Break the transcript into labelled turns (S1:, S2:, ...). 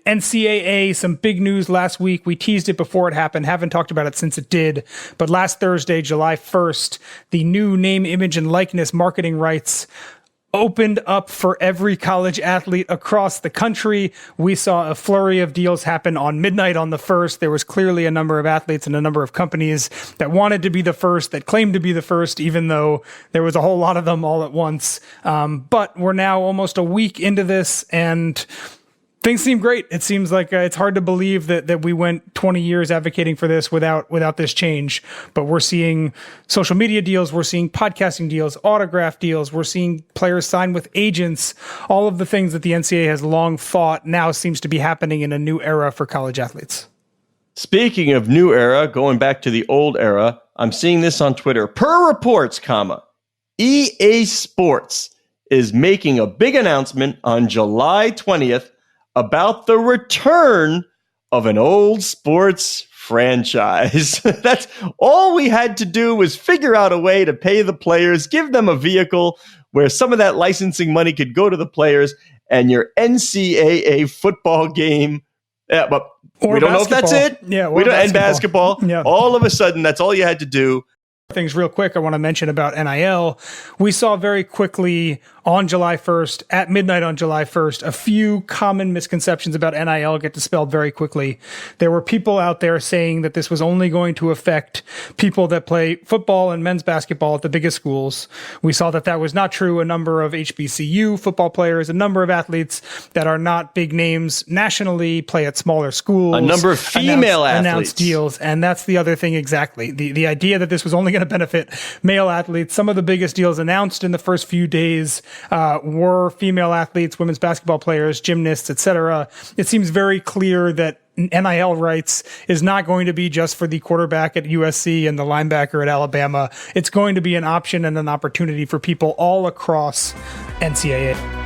S1: NCAA, some big news last week. We teased it before it happened, haven't talked about it since it did. But last Thursday, July 1st, the new name, image, and likeness marketing rights opened up for every college athlete across the country. We saw a flurry of deals happen on midnight on the 1st. There was clearly a number of athletes and a number of companies that wanted to be the first, that claimed to be the first, even though there was a whole lot of them all at once. But we're now almost a week into this, and things seem great. It seems like it's hard to believe that we went 20 years advocating for this without this change. But we're seeing social media deals, we're seeing podcasting deals, autograph deals, we're seeing players sign with agents. All of the things that the NCAA has long fought now seems to be happening in a new era for college athletes.
S2: Speaking of new era, going back to the old era, I'm seeing this on Twitter. Per reports, EA Sports is making a big announcement on July 20th about the return of an old sports franchise. That's all we had to do, was figure out a way to pay the players, give them a vehicle where some of that licensing money could go to the players, and your NCAA football game. Yeah, but we don't know if that's it.
S1: Yeah,
S2: we don't. And basketball. Yeah. All of a sudden, that's all you had to do.
S1: Things real quick I want to mention about NIL. We saw very quickly on July 1st, at midnight on July 1st, a few common misconceptions about NIL get dispelled very quickly. There were people out there saying that this was only going to affect people that play football and men's basketball at the biggest schools. We saw that was not true. A number of HBCU football players, a number of athletes that are not big names nationally, play at smaller schools.
S2: A number of female athletes
S1: announced deals. And that's the other thing exactly. The idea that this was only going to benefit male athletes. Some of the biggest deals announced in the first few days were female athletes, women's basketball players, gymnasts, etc. It seems very clear that NIL rights is not going to be just for the quarterback at USC and the linebacker at Alabama. It's going to be an option and an opportunity for people all across NCAA.